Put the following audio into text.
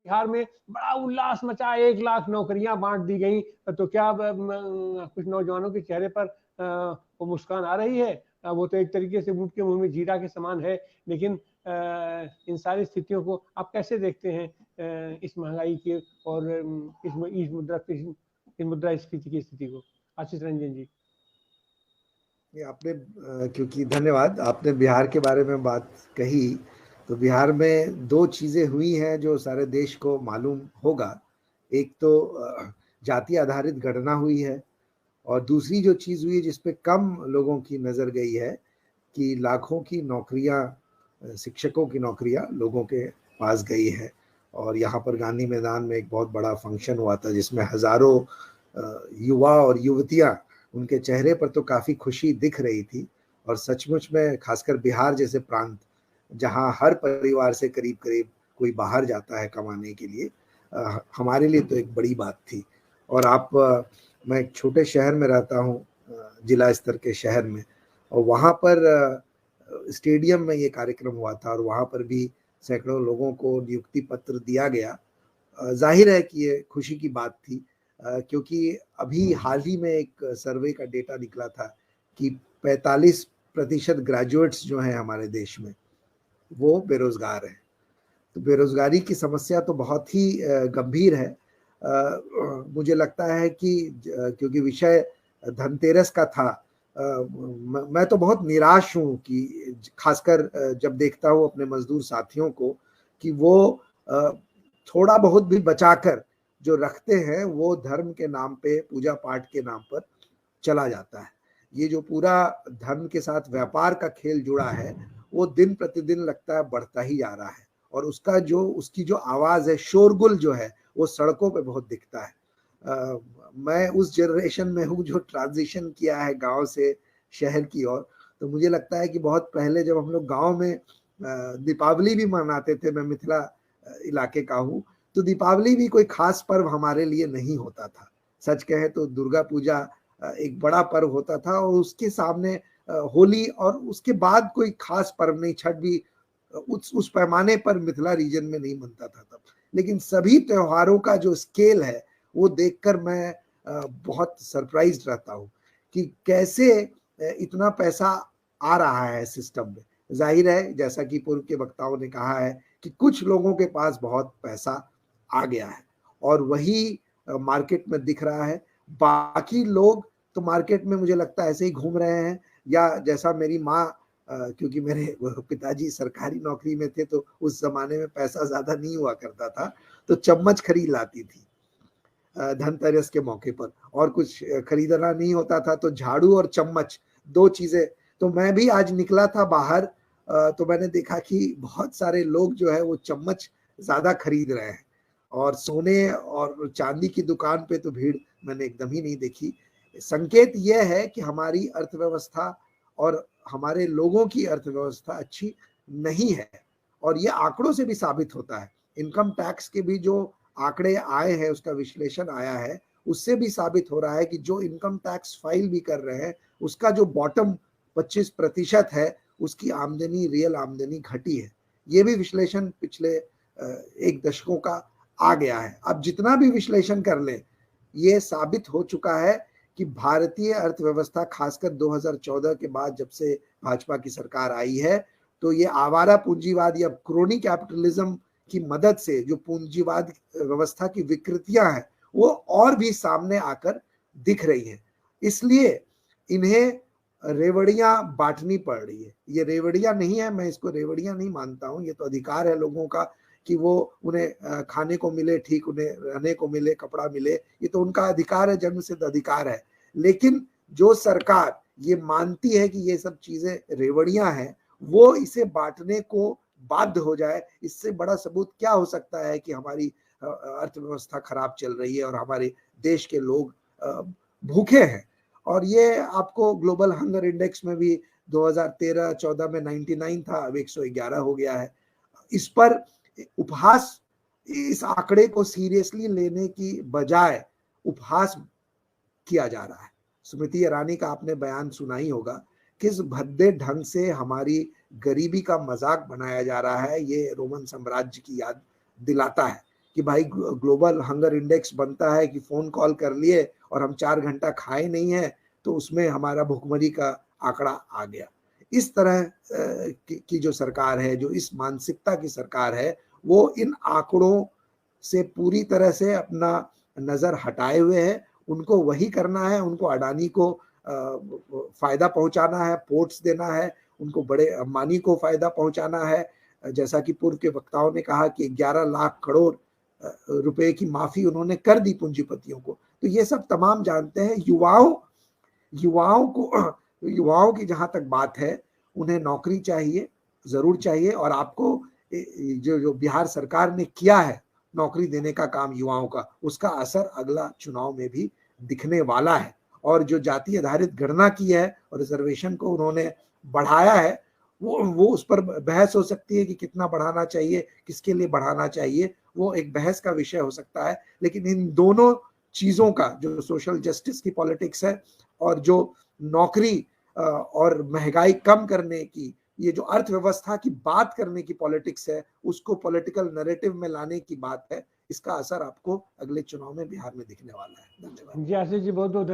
बिहार में बड़ा उल्लास मचा, 1 लाख नौकरियां बांट दी गई। तो क्या कुछ नौजवानों के चेहरे पर वो मुस्कान आ रही है? वो तो एक तरीके से ऊँट के मुंह में जीरा के समान है। लेकिन इन सारी स्थितियों को आप कैसे देखते हैं, इस महंगाई के और इस मुद्रास्फीति की स्थिति को? आशीष रंजन जी। ये आपने क्योंकि धन्यवाद, आपने बिहार के बारे में बात कही, तो बिहार में दो चीज़ें हुई हैं जो सारे देश को मालूम होगा। एक तो जाति आधारित गणना हुई है, और दूसरी जो चीज़ हुई है जिस पे कम लोगों की नज़र गई है कि लाखों की नौकरियां, शिक्षकों की नौकरियां लोगों के पास गई है। और यहाँ पर गांधी मैदान में एक बहुत बड़ा फंक्शन हुआ था जिसमें हज़ारों युवा और युवतियां, उनके चेहरे पर तो काफ़ी खुशी दिख रही थी। और सचमुच में खासकर बिहार जैसे प्रांत, जहाँ हर परिवार से करीब करीब कोई बाहर जाता है कमाने के लिए, हमारे लिए तो एक बड़ी बात थी। और मैं एक छोटे शहर में रहता हूँ, जिला स्तर के शहर में, और वहाँ पर स्टेडियम में ये कार्यक्रम हुआ था और वहाँ पर भी सैकड़ों लोगों को नियुक्ति पत्र दिया गया। जाहिर है कि ये खुशी की बात थी, क्योंकि अभी हाल ही में एक सर्वे का डेटा निकला था कि 45% ग्रेजुएट्स जो हैं हमारे देश में, वो बेरोजगार हैं। तो बेरोजगारी की समस्या तो बहुत ही गंभीर है। मुझे लगता है कि क्योंकि विषय धनतेरस का था, मैं तो बहुत निराश हूँ कि खासकर जब देखता हूँ अपने मजदूर साथियों को कि वो थोड़ा बहुत भी बचाकर जो रखते हैं वो धर्म के नाम पे, पूजा पाठ के नाम पर चला जाता है। ये जो पूरा धर्म के साथ व्यापार का खेल जुड़ा है, वो दिन प्रतिदिन लगता है बढ़ता ही जा रहा है। और उसकी जो आवाज़ है, शोरगुल जो है, वो सड़कों पे बहुत दिखता है। मैं उस जनरेशन में हूँ जो ट्रांजिशन किया है गांव से शहर की ओर। तो मुझे लगता है कि बहुत पहले जब हम लोग गांव में दीपावली भी मनाते थे, मैं मिथिला इलाके का हूँ, तो दीपावली भी कोई खास पर्व हमारे लिए नहीं होता था। सच कहे तो दुर्गा पूजा एक बड़ा पर्व होता था, और उसके सामने होली, और उसके बाद कोई खास पर्व नहीं। छठ भी उस पैमाने पर मिथिला रीजन में नहीं मनता था तब। लेकिन सभी त्योहारों का जो स्केल है वो देखकर मैं बहुत सरप्राइज्ड रहता हूँ कि कैसे इतना पैसा आ रहा है सिस्टम में। जाहिर है, जैसा कि पूर्व के वक्ताओं ने कहा है, कि कुछ लोगों के पास बहुत पैसा आ गया है और वही मार्केट में दिख रहा है। बाकी लोग तो मार्केट में मुझे लगता है ऐसे ही घूम रहे हैं, या जैसा मेरी माँ, क्योंकि मेरे पिताजी सरकारी नौकरी में थे, तो उस जमाने में पैसा ज्यादा नहीं हुआ करता था, तो चम्मच खरीद लाती थी धनतेरस के मौके पर, और कुछ खरीदना नहीं होता था तो झाड़ू और चम्मच, दो चीजें। तो मैं भी आज निकला था बाहर, तो मैंने देखा कि बहुत सारे लोग जो है वो चम्मच ज्यादा खरीद रहे हैं, और सोने और चांदी की दुकान पे तो भीड़ मैंने एकदम ही नहीं देखी। संकेत यह है कि हमारी अर्थव्यवस्था और हमारे लोगों की अर्थव्यवस्था अच्छी नहीं है, और ये आंकड़ों से भी साबित होता है। इनकम टैक्स के भी जो आंकड़े आए हैं, उसका विश्लेषण आया है, उससे भी साबित हो रहा है कि जो इनकम टैक्स फाइल भी कर रहे हैं, उसका जो बॉटम 25% है, उसकी आमदनी, रियल आमदनी घटी है। ये भी विश्लेषण पिछले एक दशकों का आ गया है। अब जितना भी विश्लेषण कर ले, ये साबित हो चुका है कि भारतीय अर्थव्यवस्था, खासकर 2014 के बाद जब से भाजपा की सरकार आई है, तो ये आवारा पूंजीवाद या क्रोनी कैपिटलिज्म की मदद से जो पूंजीवाद व्यवस्था की विकृतियां हैं, वो और भी सामने आकर दिख रही हैं। इसलिए इन्हें रेवड़ियां बांटनी पड़ रही है। ये रेवड़ियां नहीं है, मैं इसको रेवड़ियां नहीं मानता हूं। ये तो अधिकार है लोगों का कि वो उन्हें खाने को मिले, ठीक उन्हें रहने को मिले, कपड़ा मिले, ये तो उनका अधिकार है, जन्मसिद्ध अधिकार है। लेकिन जो सरकार ये मानती है कि ये सब चीजें रेवड़ियां हैं, वो इसे बांटने को बाध्य हो जाए, इससे बड़ा सबूत क्या हो सकता है कि हमारी अर्थव्यवस्था खराब चल रही है और हमारे देश के लोग भूखे हैं। और ये आपको ग्लोबल हंगर इंडेक्स में भी 2013-14 में 99 था, अब 111 हो गया है। इस पर उपहास, इस आंकड़े को सीरियसली लेने की बजाय उपहास किया जा रहा है। स्मृति ईरानी का आपने बयान सुना ही होगा, किस भद्दे ढंग से हमारी गरीबी का मजाक बनाया जा रहा है, ये रोमन साम्राज्य की याद दिलाता है। कि भाई ग्लोबल हंगर इंडेक्स बनता है कि फोन कॉल कर लिए और हम 4 घंटा खाए नहीं है तो उसमें हमारा भुखमरी का आंकड़ा आ गया। इस तरह की जो सरकार है, जो इस मानसिकता की सरकार है, वो इन आंकड़ों से पूरी तरह से अपना नजर हटाए हुए है। उनको वही करना है, उनको अडानी को फायदा पहुंचाना है, पोर्ट्स देना है, उनको बड़े अंबानी को फायदा पहुंचाना है। जैसा कि पूर्व के वक्ताओं ने कहा कि 11 लाख करोड़ रुपए की माफी उन्होंने कर दी पूंजीपतियों को। तो ये सब तमाम जानते हैं। युवाओं की जहां तक बात है, उन्हें नौकरी चाहिए, जरूर चाहिए। और आपको जो बिहार सरकार ने किया है नौकरी देने का काम युवाओं का, उसका असर अगला चुनाव में भी दिखने वाला है। और जो जाति आधारित गणना की है और रिजर्वेशन को उन्होंने बढ़ाया है, वो उस पर बहस हो सकती है कि कितना बढ़ाना चाहिए, किसके लिए बढ़ाना चाहिए, वो एक बहस का विषय हो सकता है। लेकिन इन दोनों चीजों का, जो सोशल जस्टिस की पॉलिटिक्स है और जो नौकरी और महंगाई कम करने की, ये जो अर्थव्यवस्था की बात करने की पॉलिटिक्स है, उसको पॉलिटिकल नैरेटिव में लाने की बात है, इसका असर आपको अगले चुनाव में बिहार में दिखने वाला है। धन्यवाद। जी आशीष जी, बहुत बहुत